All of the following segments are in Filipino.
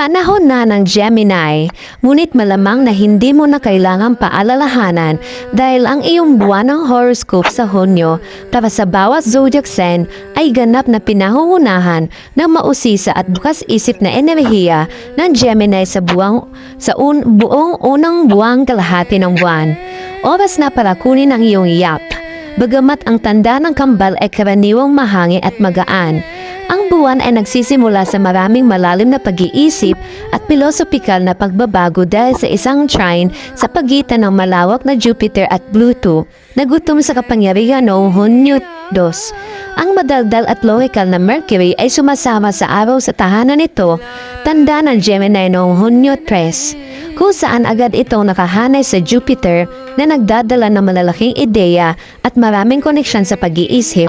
Panahon na ng Gemini, ngunit malamang na hindi mo na kailangang paalalahanan dahil ang iyong buwan ng horoscope sa Hunyo para sa bawat zodiac sign ay ganap na pinahuhunahan ng mausisa at bukas isip na enerhiya ng Gemini sa buong unang buwang kalahati ng buwan. Oras na para kunin ang iyong yap. Bagamat ang tanda ng kambal ay karaniwang mahangin at magaan, ang buwan ay nagsisimula sa maraming malalim na pag-iisip at pilosopikal na pagbabago dahil sa isang trine sa pagitan ng malawak na Jupiter at Pluto na gutom sa kapangyarihan noong Hunyo 2. Ang madaldal at lohikal na Mercury ay sumasama sa araw sa tahanan nito, tanda ng Gemini noong Hunyo 3, kung saan agad itong nakahanay sa Jupiter na nagdadala ng malalaking ideya at maraming koneksyon sa pag-iisip.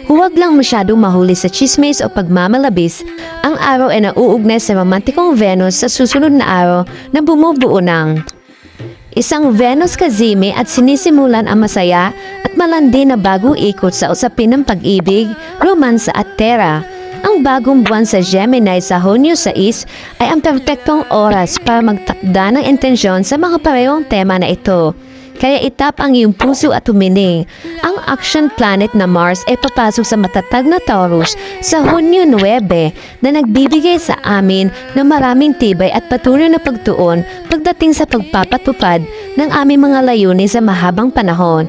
Huwag lang masyadong mahuli sa chismis o pagmamalabis. Ang araw ay nauugnay sa romantikong Venus sa susunod na araw na bumubuo ng isang Venus kazimi at sinisimulan ang masaya at malandi na bagong ikot sa usapin ng pag-ibig, romansa at tera. Ang bagong buwan sa Gemini sa Hunyo 6 ay ang perfectong oras para magtakda ng intensyon sa mga parehong tema na ito. Kaya itap ang iyong puso at humiling. Ang action planet na Mars ay papasok sa matatag na Taurus sa Hunyo 9 na nagbibigay sa amin ng maraming tibay at patuloy na pagtuon pagdating sa pagpapatupad ng aming mga layunin sa mahabang panahon.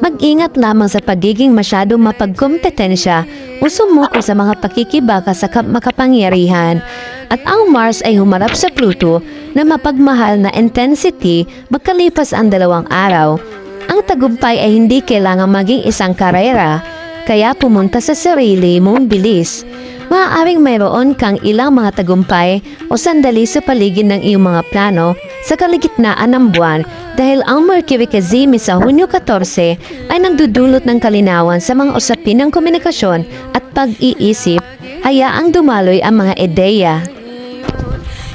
Mag-ingat lamang sa pagiging masyadong mapagkompetensya o sumuko sa mga pakikibaka sa makapangyarihan. At ang Mars ay humarap sa Pluto na mapagmahal na intensity magkalipas ang 2 araw. Ang tagumpay ay hindi kailangang maging isang karera, kaya pumunta sa sarili mong bilis. Maaaring mayroon kang ilang mga tagumpay o sandali sa paligid ng iyong mga plano sa kaligitnaan ng buwan dahil ang Mercury kazimi sa Hunyo 14 ay nagdudulot ng kalinawan sa mga usapin ng komunikasyon at pag-iisip, hayaang dumaloy ang mga ideya.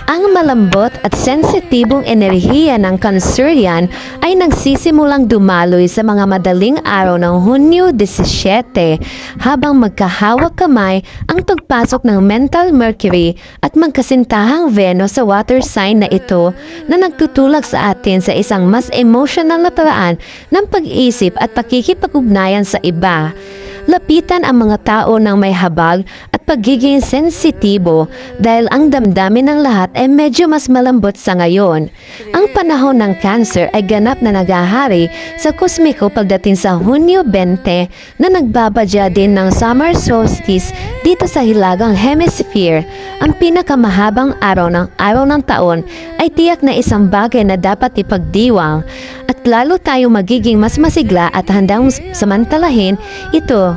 Ang malambot at sensitibong enerhiya ng Cancerian ay nagsisimulang dumaloy sa mga madaling araw ng Hunyo 17 habang magkahawak kamay ang pagpasok ng mental Mercury at magkasintahang Venus sa water sign na ito na nagtutulak sa atin sa isang mas emotional na paraan ng pag-isip at pakikipag-ugnayan sa iba. Lapitan ang mga tao ng may habag at pagiging sensitibo dahil ang damdamin ng lahat ay medyo mas malambot sa ngayon. Ang panahon ng Cancer ay ganap na naghahari sa kosmiko pagdating sa Hunyo 20 na nagbabadya din ng summer solstice dito sa hilagang hemisphere. Ang pinakamahabang araw ng taon ay tiyak na isang bagay na dapat ipagdiwang at lalo tayong magiging mas masigla at handang samantalahin ito.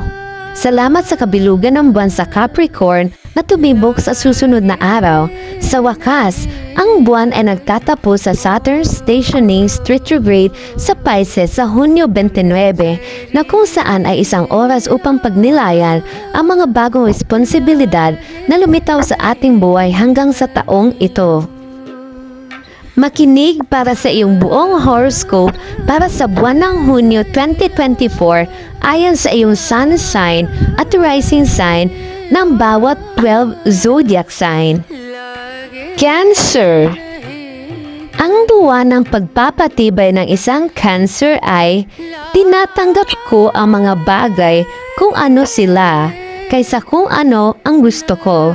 Salamat sa kabilugan ng buwan sa Capricorn na tumibok sa susunod na araw. Sa wakas, ang buwan ay nagtatapos sa Saturn stationing retrograde sa Pisces sa Hunyo 29 na kung saan ay isang oras upang pagnilayan ang mga bagong responsibilidad na lumitaw sa ating buhay hanggang sa taong ito. Makinig para sa iyong buong horoscope para sa buwan ng Hunyo 2024 ayon sa iyong sun sign at rising sign ng bawat 12 zodiac sign. Cancer. Ang buwan ng pagpapatibay ng isang Cancer ay tinatanggap ko ang mga bagay kung ano sila kaysa kung ano ang gusto ko.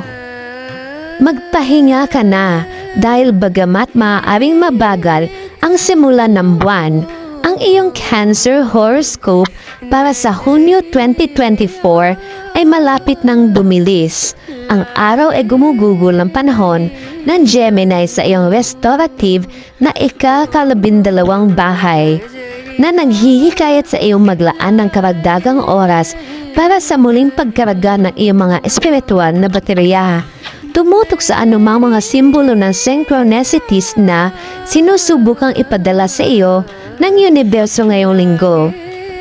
Magpahinga ka na dahil bagamat maaaring mabagal ang simulan ng buwan, ang iyong Cancer horoscope para sa Hunyo 2024 ay malapit ng dumilis. Ang araw ay gumugugol ng panahon ng Gemini sa iyong restorative na ika-12 bahay na naghihikayat sa iyong maglaan ng karagdagang oras para sa muling pagkarga ng iyong mga espiritual na baterya. Tumutok sa anumang mga simbolo ng synchronicities na sinusubukang ipadala sa iyo ng universo ngayong linggo.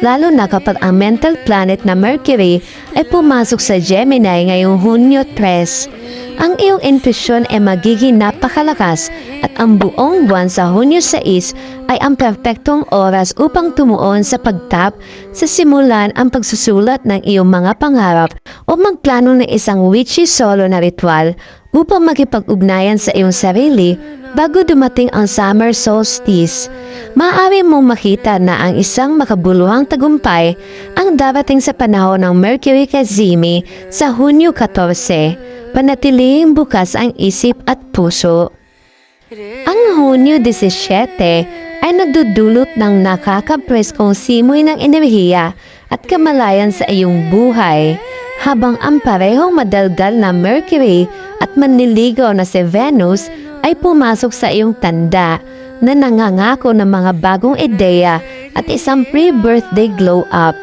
Lalo na kapag ang mental planet na Mercury ay pumasok sa Gemini ngayong Hunyo 3. Ang iyong intuition ay magiging napakalakas at ang buong buwan sa Hunyo 6 ay ang perpektong oras upang tumuon sa pagtap sa simulan ang pagsusulat ng iyong mga pangarap o magplano ng isang witchy solo na ritual upang makipag-ugnayan sa iyong sarili bago dumating ang summer solstice. Maaari mong makita na ang isang makabuluhang tagumpay ang darating sa panahon ng Mercury Cazimi sa Hunyo 14. Panatiling bukas ang isip at puso. Ang Hunyo 17 ay nagdudulot ng nakakapreskong simoy ng enerhiya at kamalayan sa iyong buhay, habang ang parehong madalgal na Mercury at manliligaw na si Venus ay pumasok sa iyong tanda na nangangako ng mga bagong ideya at isang pre-birthday glow-up.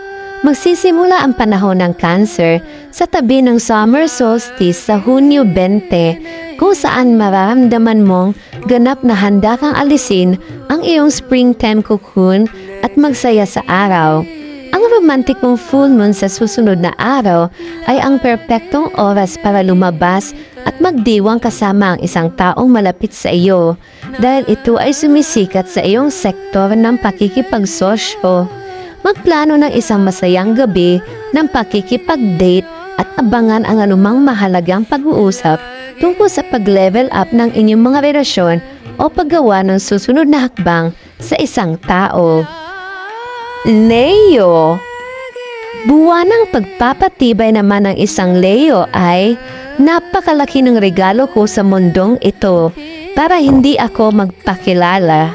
Magsisimula ang panahon ng Cancer sa tabi ng summer solstice sa Hunyo 20, kung saan mararamdaman mong ganap na handa kang alisin ang iyong springtime cocoon at magsaya sa araw. Ang romantic mong full moon sa susunod na araw ay ang perpektong oras para lumabas at magdiwang kasama ang isang taong malapit sa iyo, dahil ito ay sumisikat sa iyong sektor ng pakikipagsosyo. Magplano ng isang masayang gabi ng pakikipag-date at abangan ang anumang mahalagang pag-uusap tungkol sa pag-level up ng inyong mga relasyon o paggawa ng susunod na hakbang sa isang tao. Leo. Buwan ng pagpapatibay naman ng isang Leo ay napakalaki ng regalo ko sa mundong ito para hindi ako magpakilala.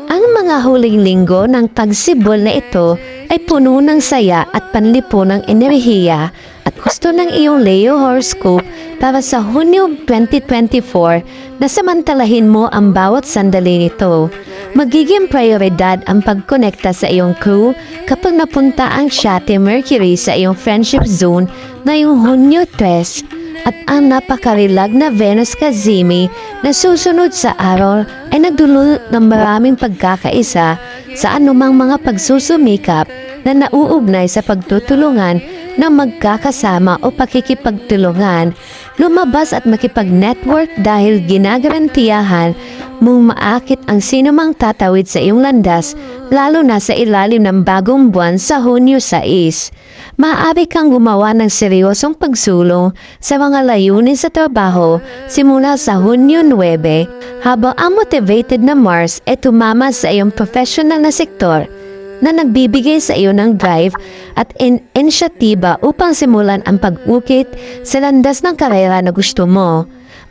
Ang mga huling linggo ng tagsibol na ito ay puno ng saya at panlipo ng enerhiya at gusto ng iyong Leo horoscope para sa Hunyo 2024 na samantalahin mo ang bawat sandali nito. Magiging prioridad ang pagkonekta sa iyong crew kapag napunta ang Siyate Mercury sa iyong friendship zone ngayong Hunyo 3, at ang napakarilag na Venus Cazimi na susunod sa araw ay nagdulot ng maraming pagkakaisa sa anumang mga pagsusumikap na nauugnay sa pagtutulungan ng magkakasama o pakikipagtulungan. Lumabas at makipag-network dahil ginagarantiyahan mong maakit ang sinumang tatawid sa iyong landas, lalo na sa ilalim ng bagong buwan sa Hunyo 6. Maaari kang gumawa ng seryosong pagsulong sa mga layunin sa trabaho simula sa Hunyo 9, habang ang motivated na Mars ay tumama sa iyong professional na sektor na nagbibigay sa iyo ng drive at inisyatiba upang simulan ang pag-ukit sa landas ng karera na gusto mo.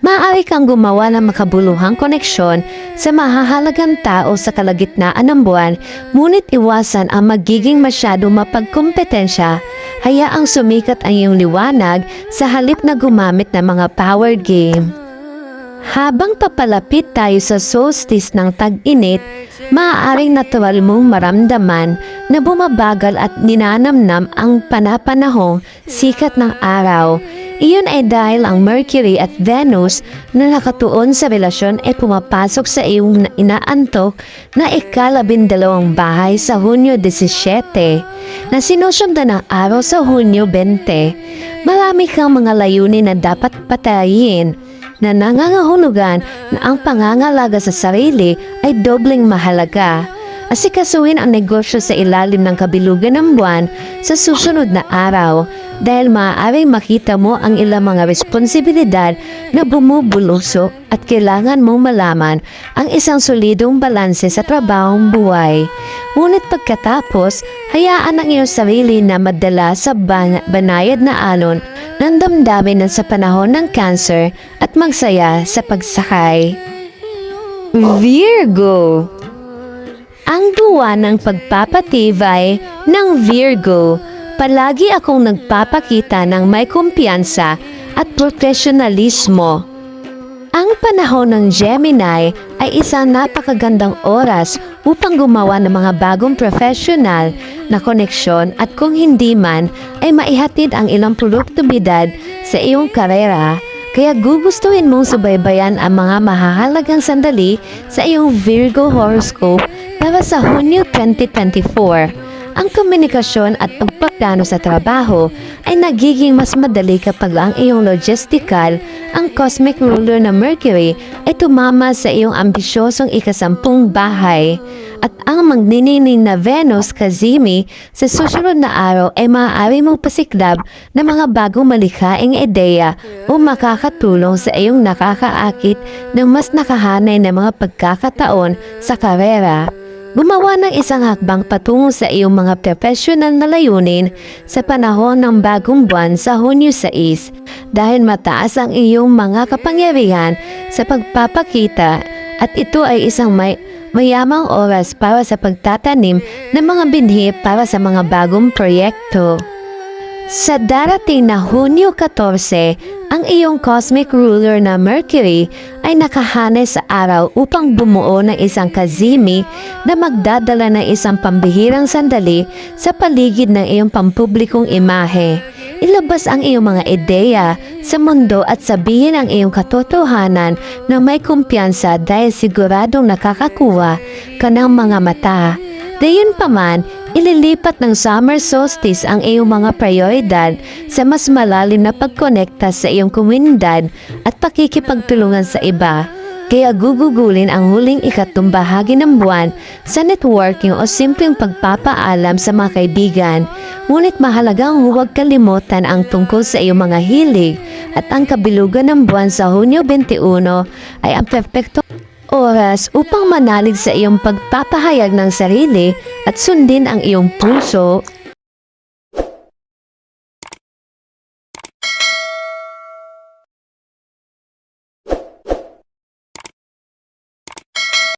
Maaari kang gumawa ng makabuluhang koneksyon sa mahahalagang tao sa kalagitnaan ng buwan, ngunit iwasan ang magiging masyado mapagkompetensya. Hayaang sumikat ang iyong liwanag sa halip na gumamit ng mga power game. Habang papalapit tayo sa solstice ng tag-init, maaaring natural mong maramdaman na bumabagal at ninanamnam ang panapanahong sikat ng araw. Iyon ay dahil ang Mercury at Venus na nakatuon sa relasyon ay pumapasok sa iyong inaantok na ika-12 bahay sa Hunyo 17 na sinusundan ng araw sa Hunyo 20. Marami kang mga layunin na dapat patayin na nangangahulugan na ang pangangalaga sa sarili ay dobleng mahalaga. Asikasuhin ang negosyo sa ilalim ng kabilugan ng buwan sa susunod na araw dahil maaaring makita mo ang ilang mga responsibilidad na bumubulusok at kailangan mong malaman ang isang solidong balanse sa trabahong buhay. Ngunit pagkatapos, hayaan ang iyong sarili na madala sa banayad na alon ng damdamin sa panahon ng Cancer at magsaya sa pagsakay. Virgo. Ang buwan ng pagpapatibay ng Virgo, palagi akong nagpapakita ng may kumpiyansa at profesionalismo. Ang panahon ng Gemini ay isang napakagandang oras upang gumawa ng mga bagong professional na koneksyon at kung hindi man ay maihatid ang ilang produktibidad sa iyong karera. Kaya gugustuhin mong subaybayan ang mga mahahalagang sandali sa iyong Virgo horoscope para sa Hunyo 2024. Ang komunikasyon at pagpaplano sa trabaho ay nagiging mas madali kapag ang iyong logistical, ang cosmic ruler na Mercury ay tumama sa iyong ambisyosong ikasampung bahay. At ang magniningning na Venus Kazimi sa susunod na araw ay maaari mong pasiklab ng mga bagong malikhaing ideya o makakatulong sa iyong nakakaakit ng mas nakahanay na mga pagkakataon sa karera. Gumawa ng isang hakbang patungo sa iyong mga professional na layunin sa panahon ng bagong buwan sa Hunyo 6 dahil mataas ang iyong mga kapangyarihan sa pagpapakita at ito ay isang mayamang oras para sa pagtatanim ng mga binhi para sa mga bagong proyekto. Sa darating na Hunyo 14, ang iyong cosmic ruler na Mercury ay nakahane sa araw upang bumuo ng isang kazimi na magdadala ng isang pambihirang sandali sa paligid ng iyong pampublikong imahe. Ilabas ang iyong mga ideya sa mundo at sabihin ang iyong katotohanan na may kumpiyansa dahil siguradong nakakakuha ka ng mga mata. Gayunpaman, ililipat ng summer solstice ang iyong mga prioridad sa mas malalim na pagkonekta sa iyong komunidad at pakikipagtulungan sa iba. Kaya gugugulin ang huling ikatlong bahagi ng buwan sa networking o simpleng pagpapaalam sa mga kaibigan. Ngunit mahalagang huwag kalimutan ang tungkol sa iyong mga hilig at ang kabilugan ng buwan sa Hunyo 21 ay ang perpektong oras upang manalig sa iyong pagpapahayag ng sarili at sundin ang iyong puso.